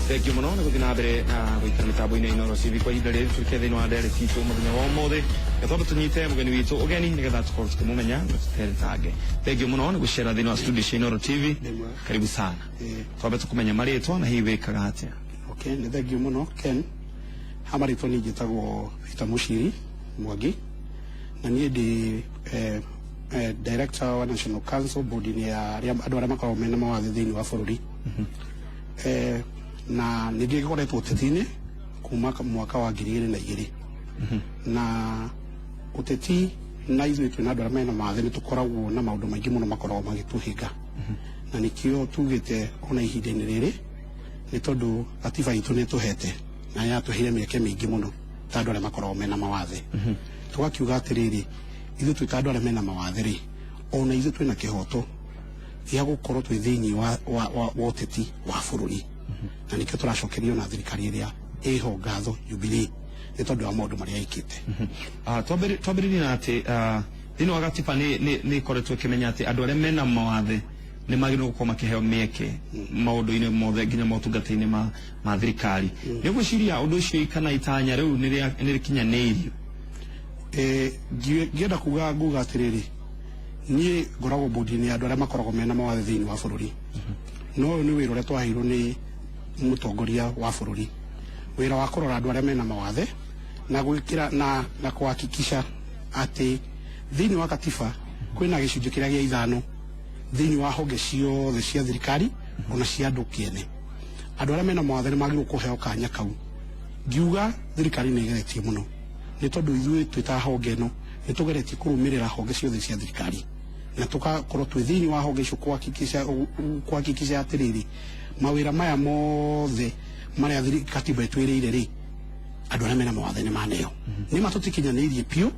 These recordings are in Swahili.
Thank you muno nä na mbere na gwä mitambo-inä Inooro TV kwa ihinda rä rä tå kä thä-inä wa ndere citå må thenya wa måthä gätondå tå nyite må geni witå å geni nä getha tå korwo tå kä må menya na tå teretange. Thank you muno nä gå cera thä-inä wa studio cia Inooro TV. Karibu sana twambe tå kå menya marä twa na hihi wä kaga atä Okay, nä thengi må no Ken hamarä two nä njä tagwo Peter Muciri Mwangi na niä ndä director wa National Council board-inä ya andå arä a makoragwo mena mawathe thä-inä wa bå rå ri na nä ngä ngoretwo å kuma mwaka wa 2002 na å teti na ithuä twä na andå arä a mena mawathe nä tå koragwo na maå ndå maingä må no makoragwo magä tå hä nga na nä kä o tugä te ona ihinda-inä rä rä nä tondå gatiba itå nä tå hete na yatå heire mä eke mä ingä må no ta andå arä a makoragwo mena mawathe tå gakiuga atä rä rä ithuä twä ta andå arä a mena mawathe rä ona ithuä twä na kä hoto gä a gå korwo twä thä-inä wa å teti wa bå rå ri na nä kä o tå racokerio na thirikari ä rä a ä ho ngatho Jubilee nä tondå wa maå ndå marä a ä kä te twambä rä na atä thä-inä wa gatiba nä koretwo ä kä menya atä andå arä a mena mawathe nä magä rwo gå korwo makä heo mä eke maå ndå-inä mothe nginya motungata-inä ma thirikari nä gå ciria å ndå å cio kana itanya rä u nä rä kinyanä irio ngä enda kuga nguga atä rä rä niä ngoragwo mbåndi-inä ya andå arä a makoragwo mena mawathe thä-inä wa bå rå ri no å yå nä wä ra å rä a twaheirwo nä må tongoria wa bå rå ri wä ra wa kå rora andå arä a mena mawathe na gwä kä ra na kuhakikisha atä thä-inä wa katiba kwä na gä cunjä kä rä a gä a ithano thä-inä wa honge ciothe cia thirikari ona cia andå kä ene andå arä a mena mawathe nä magä rwo kå heo kanya kau ngiuga thirikari nä ĩgeretie må no nä tondå ithuä twä ta honge ä no nä tå geretie kå rå mä rä ra honge ciothe cia thirikari na tå gakorwo twä thä-inä wa honge icio kuhakikica atä rä rä mawä ra maya mothe marä a katiba ä twä rä ire rä andå arä a mena mawathe nä maneo nä matå tikinyanä irie piå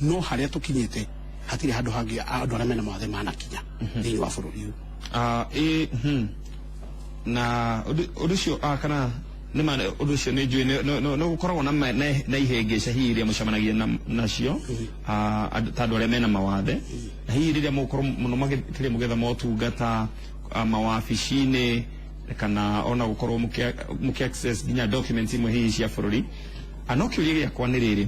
no harä a tå kinyä te hatirä handå hangä andå arä a mena mawathe manakinya thä-inä wa bå rå ri å na å ndå å cio kana nä ma å ndå å cio nä njå nä gå koragwo na ihengä ca hihi rä a må cemanagia nacio ta andå arä a mena mawathe na hihi rä rä a må korwo må no makä rä må getha motungata mawabici-inä kana ona gå korwo må kä access nginya documents imwe hihi cia bå rå ri no kä å ria gä akwa nä rä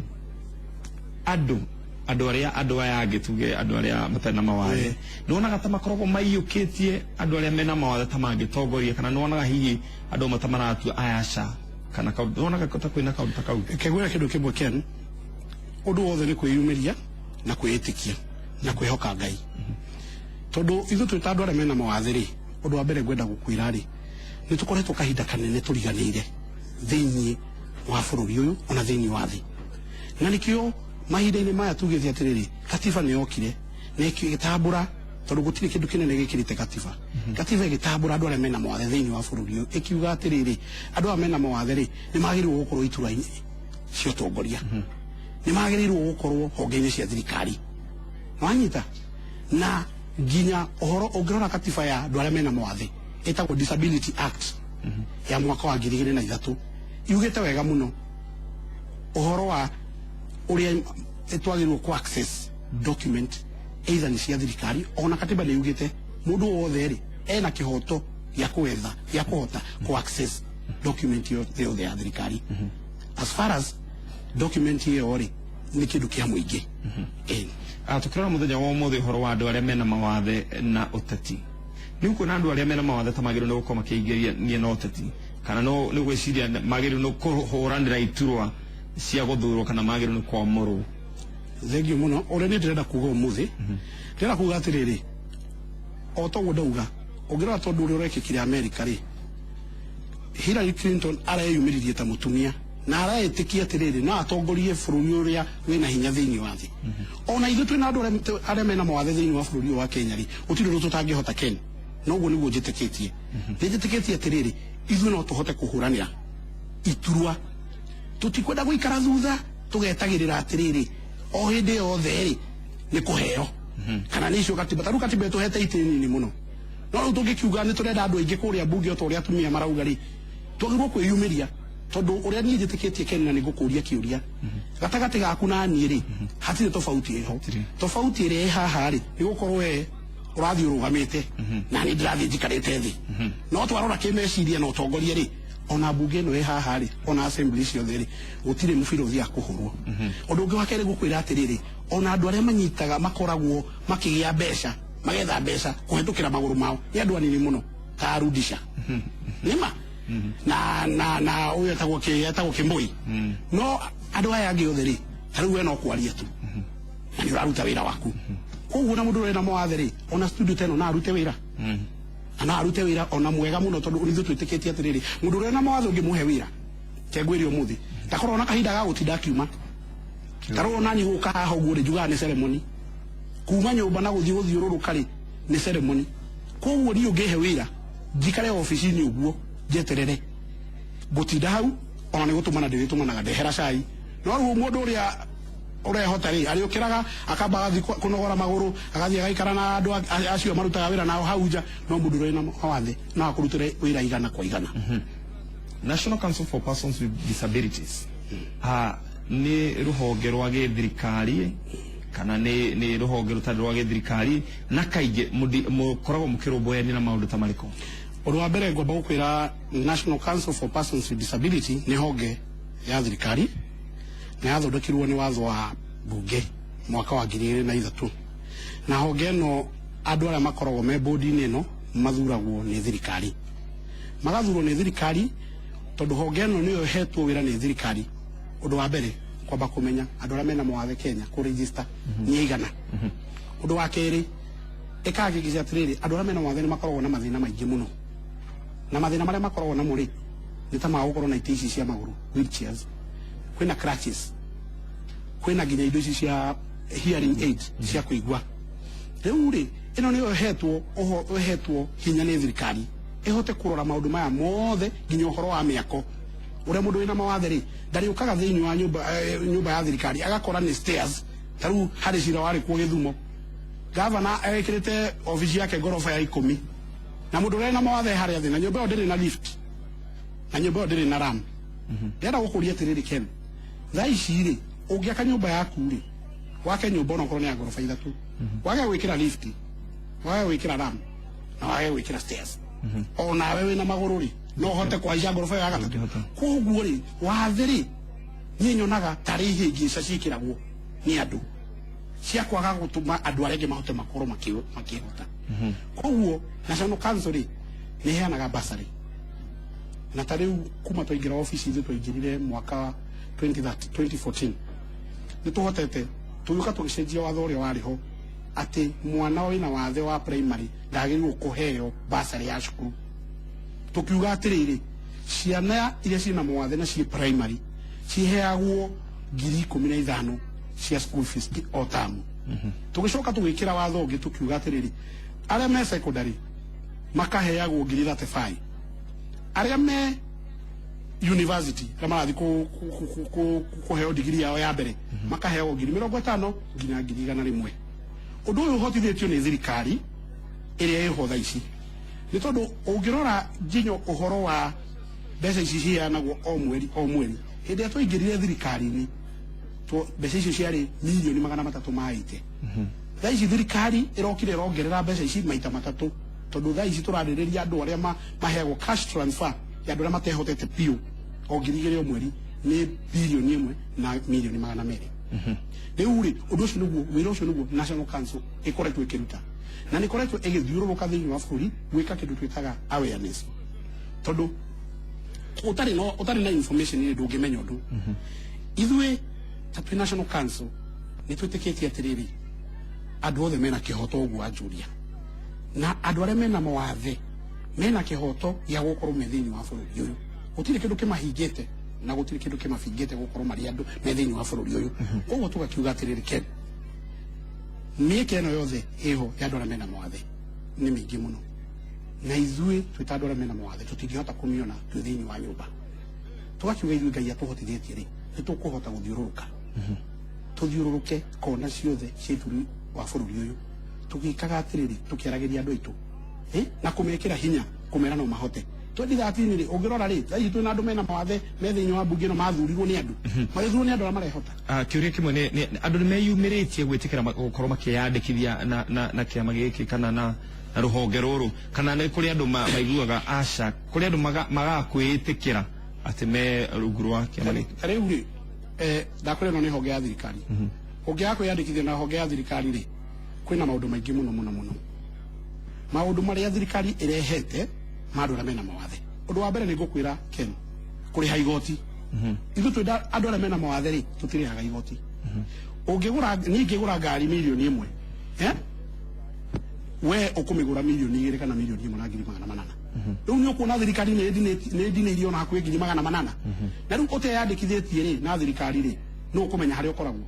rä andå aya angä tuge andå arä a matarä na mawathe nä wonaga ta makoragwo maiyå kä tie andå arä a mena mawathe ta mangä tongoria kana nä wonaga hihi andå mata maratua ayaca kana nä wonaga ta kwä na kaå ta kau kegwä ra kä ndå kä mwe Ken å ndå wothe nä kwä yumä ria na kwä ä tä kia na kwä hoka Ngai tondå ithuä twä ta andå arä a mena mawathe rä å ndå wa mbere ngwenda gå kwä ra rä nä tå koretwo kahinda kanene tå riganä ire thä-inä wa bå rå ri å yå ona thä-inä wa thä na nä kä o mahinda-inä maya tugä te atä rä rä katiba nä yokire na gä tambå ra tondå gå tirä kä ndå kä nene gä kä rä te katiba katiba ä gä tambå ra andå arä a mena mawathe thä-inä wa bå rå ri å ä kiuga atä rä rä andå aya mena mawathe rä nä magä rä irwo gå korwo itura-inä cia tongoria nä magä rä irwo gå korwo honge-inä cia thirikari wanyita na nginya å ngä rora katiba ya andå arä a mena mawathe ĩtagwo Disability Act ya mwaka wa 2003 yugä te wega må no å horo wa å rä a twagä rwo access document either nä cia thirikari ona katiba nä yugä te må ndå wothe rä ena kä hoto gä a kå wetha gä a kå hota kå access document yothe ya thirikari as far as document ä yo rä nä kä ndå kä a må ingä tå kä rora må thenya wa å må thä å horo wa andå arä a mena mawathe na å teti nä u kuona andå arä a mena mawathe ta magä rwo nä gå korwo makä ingä ria na å teti kana nä gwä ciria magä rwo nä kå hå ranä ra iturwa cia gå thurwo kana magä rwo nä kwamå rwo thengio må no å rä a nä ndä renda kuga å må thä ndärenda kuga atä rä rä o toguo ndauga å ngä rora tondå å rä a å rekä kire Amerika rä Hillary Clinton areyumä ririe ta må tumia na araä tä kia atä rä rä no atongorie bå rå ri å rä a wä na hinya thä-inä wa thä ona ithuä twä na andå arä a mena mawathe thä-inä wa bå rå ri å wa Kenya rä gå tirä rå tå tangä hota Ken noguo nä guo njä tä kä tie nä njä tä kä tie atä rä rä ithuä no tå hote kå hå ranä ra iturwa tå tikwenda gå ikara thutha tå getagä rä ra atä rä rä o hä ndä yothe rä nä kå heo kana nä icio katiba tarä u katiba ä tå hete itä nini må no no rä u tå ngä kiuga nä tå renda andå aingä kå rä a mbunge o ta å rä a atumia marauga rä twagä rwo kwä yumä ria tondå å rä a niä njä tä kä tie Ken na nä ngå kå ria kä å ria gatagatä gaku na niä rä hatirä tofauti ä ho tofauti ä rä a ä haha rä nä gå korwo we å rathiä å rå gamä te na nä ndä rathiä njikarä te thä no twarora kä meciria na å tongoria rä ona bunge no haha ri ona assembly ciothe ri gutire mubiro thia kuhurwo undu ungi wakere gukwira atiriri ona andu aria manyitaga makoragwo makigia mbeca magetha mbeca kuhetukira maguru mao ni andu anini muno ta Rudisha nima na uyo etagwo Kimbui no andu aya angi othe ri tariu we no kwaria tu na ni uraruta wira waku koguo na mundu wena mawathe ri ona studio teno na arute wira ana arute wira ona mwega muno tondu urithu twitikitie atiriri mundu wena mawathe ungi muhe wira kegwiri umuthi takorwo na kahinda ga gutinda kiuma tarwo nani guka haha uguo ri juga ni ceremony kuma nyumba na guthiururuka ri ni ceremony koguo ni ungihe wira njikare office-ini uguo njeterere gutinda hau ona ni gutumana nditumanaga ndehera cai no ruo mundu uria urehota ri ari ukiraga akamba gathi kunogora maguru agathi agaikara na andu acio marutaga wira nao hau nja no mundu wena mawathe no akurutire wira igana kwa igana National Council for Persons with Disabilities ni ruhonge rwa githirikari kana ni ruhonge rutari rwa githirikari na kaige mukoragwo mukirumboyani na maundu ta mariko undu wa mbere ngomba gukwira National Council for Persons with Disability ni honge ya thirikari na yathondekirwo ni watho wa bunge mwaka wa 2003 na honge no andu aria makoragwo me bodi-ini ino mathuragwo ni thirikari magathurwo ni thirikari tondu honge no niyo hetwo wira ni thirikari undu wa mbere kwamba kumenya andu aria mena mawathe Kenya ku register ni igana undu wa keri ikagigiza atiriri andu aria mena mawathe ni makoragwo na mathina maingi muno na mathina maria makoragwo na muri ni ta magukorwo na itici cia maguru wheelchairs kwina crutches kwina ginya indo ici cia hearing aid cia kuigua riu ri ino niyo hetwo hinya ni thirikari ihote kurora maundu maya mothe ginya uhoro wa miako uria mundu wina mawathe ri ndari ukaga thiini wa nyumba ya thirikari agakora ni stairs taru hari cira wari ku Githumo governor ekirite office yake gorofa ya 10 na mundu wina mawathe hari athi na nyumba yo ndiri na lift na nyumba yo ndiri na ramp ndera gukuria tiriri Ken thaa ici ri ungiaka nyumba yaku ri wake nyumba no korwo ni ya gorofa ithatu wage gwikira lift wage gwikira ramp na wage gwikira stairs ona wewe na maguru ri no hote kwaica gorofa ya gatatu koguo ri wathe ri ni nyonaga tari hingica cikiragwo ni andu cia kwaga gutuma andu aria mahote makorwo makihota koguo National Council ri ni heanaga basari na tariu kuma twaingira office ithu twaingirire mwaka 2014 nituhotete tuyuka tugicenjia watho uria wariho ati mwana wina wathe wa primary ndagiriirwo kuheo basari ya cukuru tukiuga atiriri ciana iria cina mawathe na cie primary ciheagwo 15,000 cia school fees o tamu tugicoka tugikira watho ungi tukiuga atiriri aria me secondary makaheagwo 35,000 aria me university kama marathi kuheo degree yao ya mbere makaheagwo 50,000 nginya 100,000 undu uyu hotithitio ni thirikari iria iho thaa ici ni tondu ungirora nginyo uhoro wa mbeca ici ciheanagwo o mweri hindi twaingirire thirikari-ini mbeca icio ciari milioni 300 maite thaa ici thirikari irokire irongerera mbeca ici maita matatu tondu thaa ici turaririria andu aria maheagwo cash transfer ya andu aria matehotete piu o 2,000 o mweri ni bilioni 1 na milioni 200 riu ri undu ucio niguo wira ucio niguo National Council ikoretwo ikiruta na ni koretwo igithiururuka thiini wa bururi gwika kindu twitaga awareness tondu utari na information ni ndungimenya undu ithwe tatu National Council ni twitikitie atiriri andu othe mena kihoto uguo anjuria na andu aria mena mawathe mena kihoto ya gukorwo me thiini wa bururi uyu gutire kindu kimahingite na gutire kindu kimabingite gukorwo mari andu me thiini wa bururi uyu koguo tugakiuga atiriri Ken mieke ino yothe iho ya andu aria mena mawathe ni mingi muno na ithue twita andu aria mena mawathe tutingihota kumiona twi thiini wa nyumba tugakiuga ithue Ngai atuhotithietie ri ni tukuhota guthiururuka tuthiururuke kona ciothe cia bũrũri wa bururi uyu tugikaga atiriri tukiaragiria andu aitu na kumekira hinya kumera no mahote 2013 ri ungirora ri thai twina andu mena mawathe me thiini wa bunge no mathurirwo ni andu mathurwo ni andu ara marehota kiuria kimwe ni andu ni meyumiritie gwitikira gukorwo makiyandikithia na kiama giki kana na ruhonge ruru kana ni kuri andu maiguaga aca kuri andu magakwitikira ati me rungu rwa kiama giki riu ri ndakorera ni honge ya thirikari ungiaga kwiyandikithia na honge ya thirikari ri kwina maundu maingi muno maundu maria thirikari irehete mandu ara mena mawathe undu wa mbere ni ngukwira Ken kuriha igoti ithu twenda andu ara mena mawathe ri tutirihaga igoti ungigura ngigura ngari milioni 1 we ukumigura milioni 2 kana milioni 1.8 riu ni ukuona thirikari ni dinairio na hakuhi 800 na riu uteyandikithĩtie ri na thirikari ri no ukumenya hari ukoragwo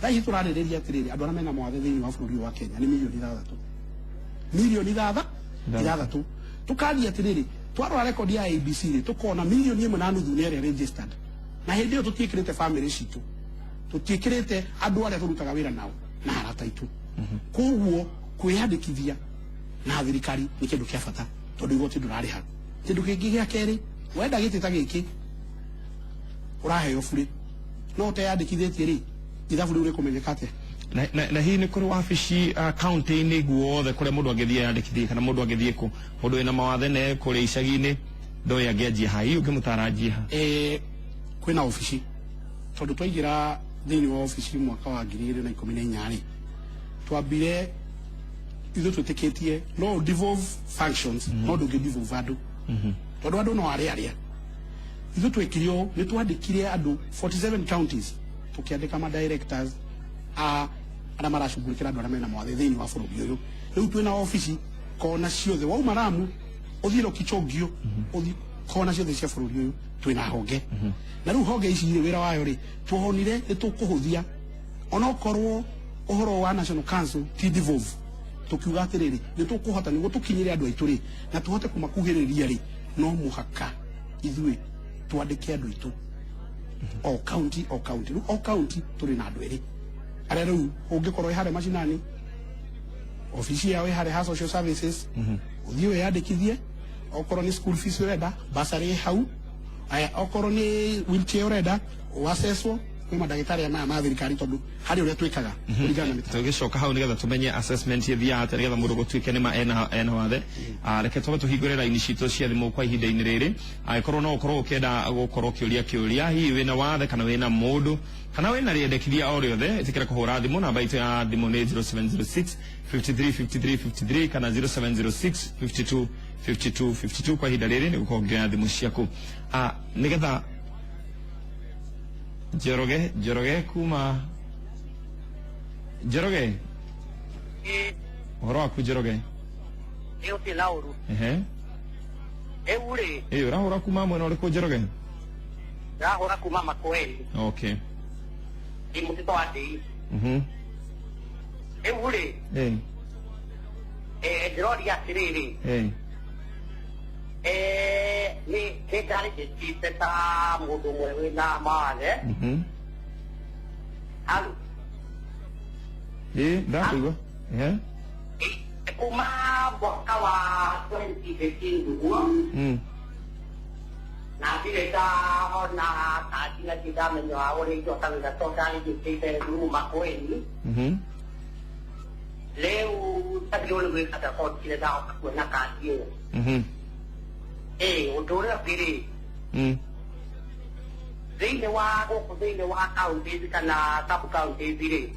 thai turarĩrĩria atirĩrĩ andu ara mena mawathe thĩinĩ wa bũrũri wa Kenya ni milioni 6 tukaria atirĩrĩ twarora record ya ABC ri tukona milioni 1.5 ni area registered na hindi yo tutiĩkĩrĩte family citu tutiĩkĩrĩte andu aria turutaga wĩra nao na arata itu koguo kwiyandikithia na thirikari ni kindu kia bata tondu igoti ndurariha kindu kingi gia keri wenda gitita giki uraheo bure no uteyandikithĩtie ri ithabu riu rikumenyeka atia na hii ni kuri wabici county-inĩ guothe kuria mundu angithie yandikithie kana mundu angithie ku mundu wina mawathe ne kuria icagi-inĩ ndoi angianjia ha hii ungimutarajia ha kwina ofici tondu twaingira thiini wa ofici mwaka wa 2018 ri twambire ithu twitikitie no devolve functions no ndungi devolve andu tondu andu no aria ithu twikirio ni twandikire andu 47 counties tukiandika ma directors ara marashughulikira andu ara mena mawathe thiini wa bũrũri uyu riu twina ofici kona ciothe wauma Ramu uthiro Kichogio uthi kona ciothe cia bũrũri uyu twina honge na riu honge ici ri wira wayo ri tuhonire ni tukuhuthia onokorwo uhoro wa National Council ti devolve tukiuga atiriri ni tukuhota ni gutukinyire andu aitu ri na tuhote kumakuhiriria ri no muhaka ithui twandike andu aitu o county turi na andu eri aria riu ungikorwo ihare macinani ofisi yao ihare ha social services uthii wiyandikithie okorwo ni school fees urenda basari hau aya okorwo ni wheelchair urenda uaccesswo kwi madagitari aya ma thirikari tondu hari uria twikaga kuringana na tugicoka hau nigetha tumenye assessment ithia ate nigetha mundu gutwike ni ma ena wathe reke twabe tuhingure raini citu cia thimu kwa ihinda-ini riri akorwo no ukorwo ukienda gukorwo kiuria hihi wina wathe kana wina mundu kana wina riendekithia o riothe itikira kuhura thimu namba itu ya thimu ni 0706 535353 kana 0706 5252 kwa ihinda riri ni gukongerera thimu ciaku nigetha Njoroge kuma Njoroge uhoro waku Njoroge uti lauru uri urahura kuma mwena uriku Njoroge rahura kuma Makueni okay ni mutito wa dei uri ndrodi atiriri ni kekari kiti ta mundu mwewe na mawathe alu ndakuigua kuma mwaka wa 2015 nduguo na vile ona katika kidamenyo wa ule jotanga totali jitete ndugu Makueni leo tabiole kwa kata kwa kile dao kwa na kadio udore pili zile wa county kana sub county zile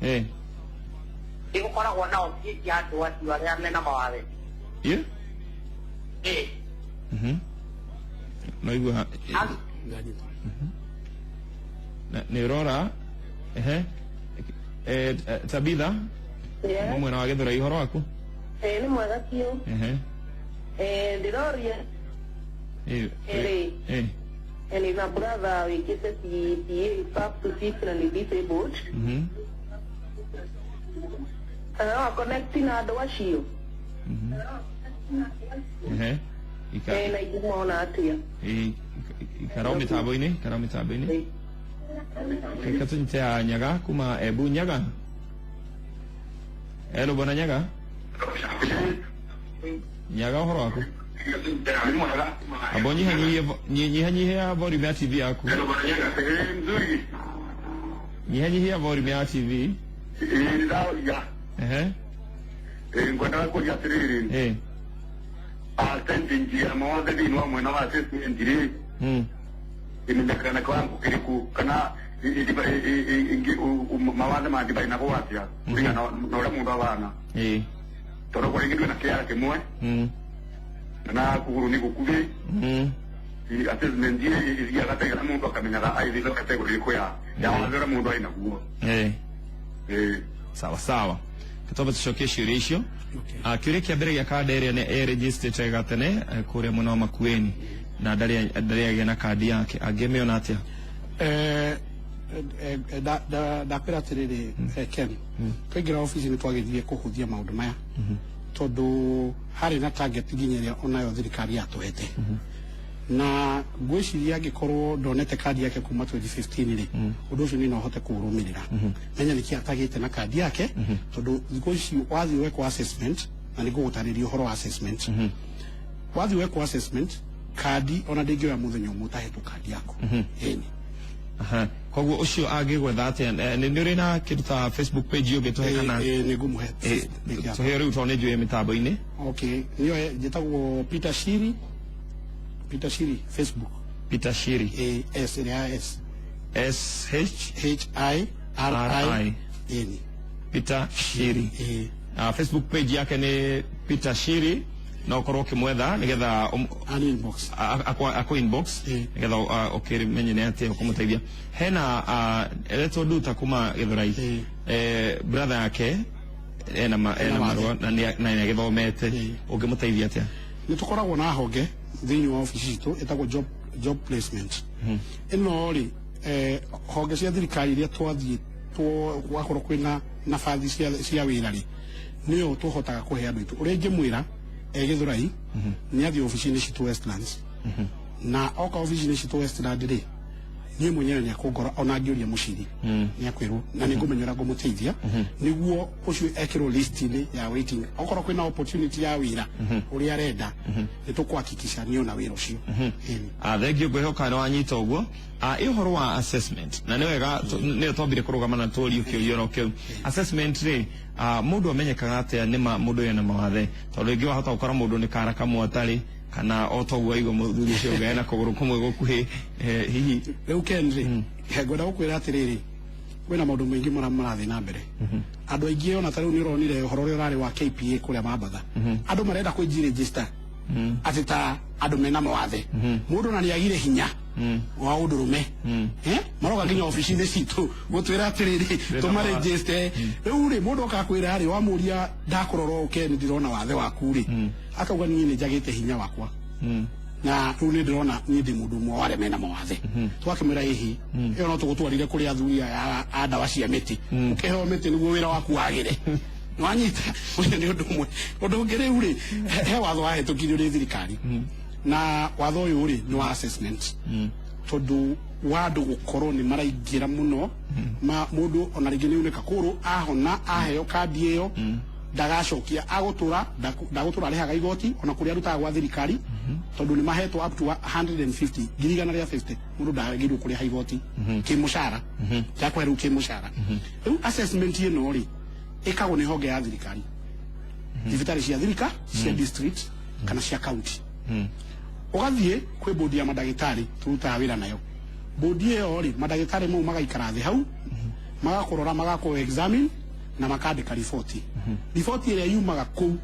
iko kora wana ofisi ya watu wale mena mawale no igua ni rora Tabitha mwena wa Githura ihoro waku ni mwega kio ndiroria and is a brother we get the up to see and disabled connecting ado washio na igumona atia karao mitambo-ini kekatunte Nyaga kuma Ebu Nyaga hello bwana Nyaga uhoro waku Abonyi hanyihia volume ya TV yako. Hanyihia volume ya TV. Ngwenda ko ya tiriri. Njia mawaza dini wa mwana wa assessment ri. Inendekana kwangu kiriku kana mawaza madiba ina kwa atia. Kuringa na ule mundu abana. Toro kwa ngidwe na kia kemwe. Na kuguru ni kukubi. Assessment ri ya kata kana mundu akamenyaga aithi lo category ko ya wazira mundu aina kugo. Sawa. Katoba tushoke shirisho. Kiure kia mbere ya kada area ne register gatene kure muno Makueni na ndari na kadi yake ageme ona atia da peratiriri Ken kwigira office ni twagithie kuhuthia maundu maya tondu hari na target nginyeria onayo thirikari atuhete na gwiciria gikorwo ndonete kadi yake kuma 2015 ri undu ucio ni no hote kurumirira menya niki atagite na kadi yake tondu thikoci wathi weko assessment na niguo gutaririo horo assessment wathi weko assessment kadi ona ndingioya muthenya umutahetu kadi yako eni koguo ucio agigwetha atia ni uri na kiruta Facebook page yoge to hekana ni gumuhe so here uto ne jwe mitambo ine okay niyo jetagwo Peter Shiri Facebook Peter Shiri SHIRI Peter Shiri Facebook page yake ni Peter Shiri na ukorwo kimwetha nigetha inbox akwa inbox nigetha okere menye ne ate kumutaithia hena leto duta kuma Githurai brother yake ena marwa na githomete ungimutaithia atia ni tukoragwo na honge thini wa office itu etagwo job placement ino ri honge cia thirikari iria twathie gwakorwo kwina nabathi cia wira ri niyo tuhotaga kuhe andu itu uria ngimwira Githurai ni athi office ni citu Westlands na oka office ni citu Westlands ri ni mwenyewe ni akongora ona ngiuria muciri ni akwirwo na ni ngumenyera ngumuteithia niguo ucio ekiro list ni ya waiting okorwo kwina opportunity ya wira uria arenda ni tukwakikisha ni ona wira ucio thengio ngwihoka ni wanyita uguo ihoro wa assessment na ni wega ni tombire kurugama na turio kiuyoro kiu assessment ri mundu amenyekaga atia ni mundu yana mawathe tondu ingi wahota gukora mundu ni karaka mwatari kana otogwa igo muthuri cio gaena kuguru kumwe gukuhi hihi riu Kenri ngwenda gukwira atiriri kwina maundu maingi marathi na mbere andu aingi ona tariu ni uronire uhoro uri urari wa KPA kuria Mambatha andu marenda kwi register atita andu mena mawathe mundu na ni agire hinya wa undurume maroga nginya office-ini citu gutwira atiriri tuma register riu ri mundu akakwira ari wa muria ndakuroro Ken ndirona wathe waku ri akauga ni njagite hinya wakwa na riu ni ndirona ni ndi mundu mwe wale mena mawathe twakimira hihi iyo no tugutwarire kuri athuri a ndawa cia miti ukiheo miti niguo wira waku wagire wanyita ni undu ngire uri he watho wahetukirio ni thirikari na watho uyu uri ni wa assessment tondu wandu gukorwo ni maraingira muno mundu ona ringi ni uneka kuru ahona aheo kadi iyo ndagacokia ndagutura rehaga igoti ona kuria rutaga gwa thirikari tondu ni mahetwo up to 150 girigana ria 50 mundu ndagirwo kuria igoti kimushara jakwa ru kimushara riu assessment ino ri ikagwo ni honge ya thirikari thibitari cia thirika cia district kana cia county ugathie kwi bodi ya madagitari turuta wira nayo bodi iyo ri madagitari mau magaikara thi hau magakurora magako examine na makandika riboti riboti iria yumaga kuu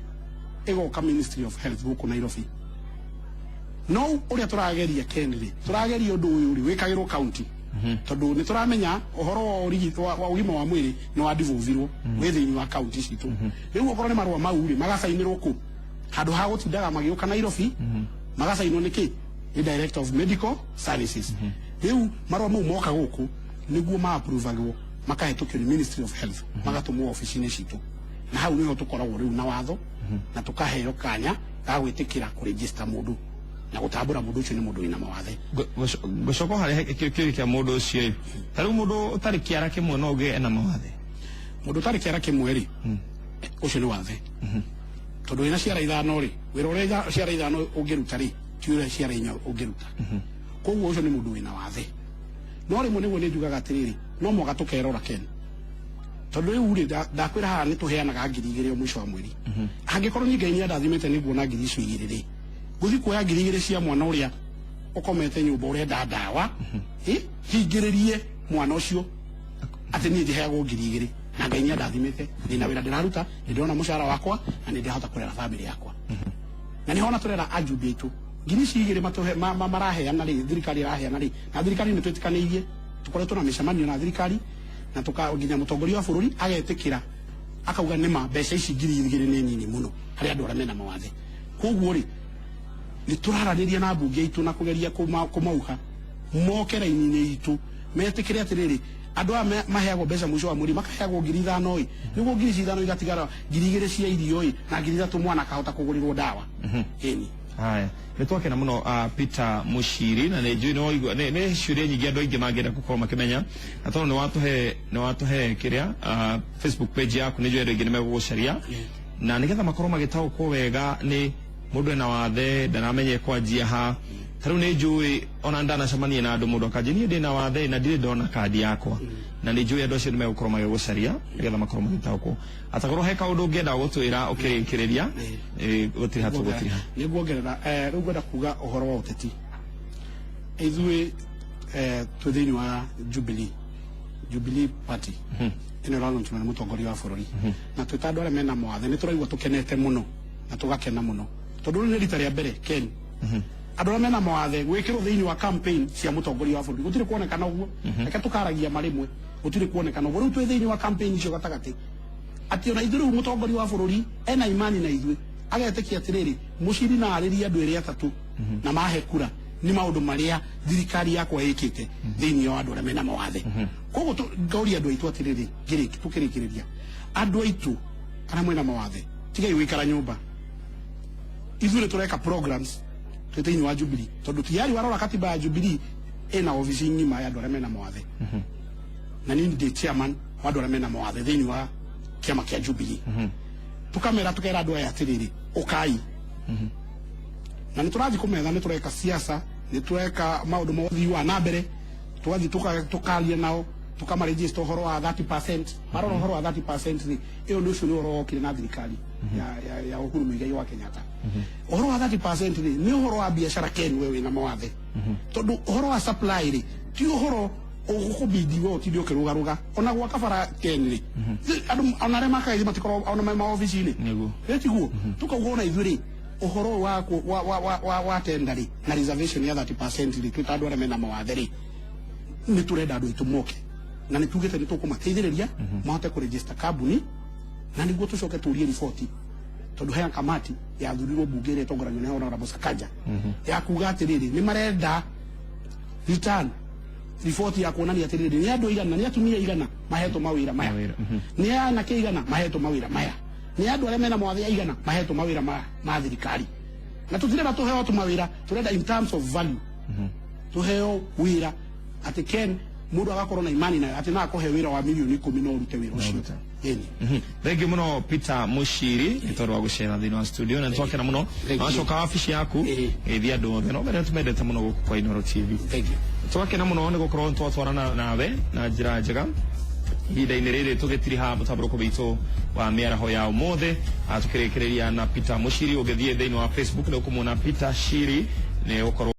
igoka Ministry of Health guku Nairobi no uria turageria Kenri turageria undu uyu ri wikagirwo county tondu ni turamenya uhoro wa ugima wa mwiri no adivuviro within wa county citu riu ukorwo ni marwa mau ri magasainirwo ku handu ha gutindaga magiuka Nairobi magasainwo niki ni Director of Medical Services riu marwa mau moka guku niguo ma approve makahetukio ni Ministry of Health magatumwo office-ini citu na hau niho tukoragwo riu na watho na tukaheo kanya ga gwitikira kuregister mundu na gutambura mundu ucio ni mundu ina mawathe gocoko hari kio kia mundu ucio tariu mundu utari kiara kimwe no uge ena mawathe mundu utari kiara kimwe ri ucio ni wathe tondu ina ciara ithano ri wira uria ciara ithano ungiruta ri ti uria ciara inya ungiruta koguo ucio ni mundu wina wathe no rimwe niguo ni njugaga atiriri no mwaga tukerora Ken tondu riu ri ndakwira haha ni tuheanaga 2,000 o mwisho wa mweri angikorwo ni Ngai ni ndathimite niguo na 2,000 ri guthi kuoya 2,000 cia mwana uria ukomete nyumba urenda ndawa hingiririe mwana ucio ati ni ndiheagwo 2,000 na Ngai ni ndathimite ndina wira ndiraruta ndona mushara wakwa na ndihota kurera family yakwa na ni hona turera ajumbi itu 2,000 matuhe maraheana ri thirikari iraheana ri na thirikari ni twitikaneirie tukoretwo na micemanio na thirikari na tukaginya mutongoria wa bururi agetikira akauga nima mbeca ici 2,000 ni nini muno hari andu aramena mawathe koguo ri ni turaraniria na bunge itu na kugeria kumauha moke raini-ini itu metikire atiriri andu a maheagwo mbeca mwisho wa mweri makaheagwo 5,000 niguo 5,000 igatigara 2,000 cia irio na 3,000 mwana kahota kugurirwo dawa eni haya nitwake na muno Peter Mushiri na nejui no igwa ne ciuria nyingi andu aingi mangenda gukorwo makimenya na tondu ni watuhe kiria Facebook page yaku nejui andu aingi ni megugucaria na nigetha makorwo magitaukwo wega ni mundu ena wathe ndaramenye kwanjia ha taru ni njui ona ndanacemania na andu mundu akanjia ndina wathe na ndire ndona kadi yakwa na ni njui andu acio ni megukorwo magigucaria nigetha makorwo magitaukwo atakorwo he kaundu ungienda gutwira ukirikiriria gutiri hatu gutiri ni guongerera riu ngwenda kuga uhoro wa uteti ithui twithini wa Jubilee Party ino ralonchana mutongoria wa bururi na twitandu aria mena mawathe ni turaigua tukenete muno na tugakena muno tondu ni rita ria mbere Ken andu aria mena mawathe gwikirwo thiini wa campaign cia mutongoria wa bururi gutiri kuonekana uguo reke tukaragia marimwe gutiri kuonekana uguo riu twi thiini wa campaign icio gatagati ati ona ithuĩ mutongoria wa bururi ena imani na ithuĩ agetikia atiriri Mushiri na ariria andu eri atatu na mahe kura ni maundu maria thirikari yakwa ikite thiini wa andu aria mena mawathe koguo ngauria andu aitu atiriri tukirikiriria andu aitu aria mena mawathe tigai wikara nyumba ithuĩ tureka programs thiini wa Jubilee tondu tiyari warora katiba ya Jubilee ena ofisi ngima ya andu aria mena mawathe na nini ndi chairman wa andu aria mena mawathe thiini wa kiama kia Jubilee tukamera tukera andu aya atiriri ukai na niturathi kumetha nitureka siasa nitureka maundu mothi wa na mbere tugathi tukalia nao tukamaregister horo wa 30% marora horo wa 30% ni iyo ndio shule horo kile na thirikari ya Uhuru Muigai wa Kenyatta horo wa 30% ni horo wa biashara Ken wewe na mawathe tondu horo wa supply ri ti horo ukubidi wo ti dio kirugaruga ona gwa kabara Ken ri andu onare makai matikoro ona ma office ni nego etiguo tukauona ithuri uhoro wa tendari na reservation ya 30% ri twitandu aria mena mawathe ri ni turenda andu itu moke na nitugite nitukumateithiriria mahote kuregister kambuni na niguo tucoke turie riboti tondu hea kamati ya thurirwo bunge ria itongoranio ni Honorable Sakaja ya kuga atiriri ni marenda return riboti ya kuonania atiriri ni andu igana ni atumia igana maheto mawira maya ni anake igana maheto mawira maya ni andu aria mena mawathe igana maheto mawira ma thirikari na tutirenda tuheo tu mawira turenda in terms of value tuheo wira ati Ken mundu agakorwo na imani na ati na akohe wira wa milioni 10 no urute wira ucio eni thank you muno Peter Mushiri itorwa wa gucera thini wa studio na ntoke na muno wacoka wabici yaku ithia andu othe no mbere tumendete muno guku kwa Inooro TV thank you twoke na muno ni gukorwo twatwarana nawe na njira njega ihinda-inĩ rĩrĩ tũgĩtiri haha mũtambũrũko witũ wa mĩaraho ya ũmũthĩ tukĩrĩkĩrĩria na Peter Mushiri ũgĩthiĩ thĩinĩ wa Facebook nĩ ũkũmuona Peter Shiri nĩ ũkorwo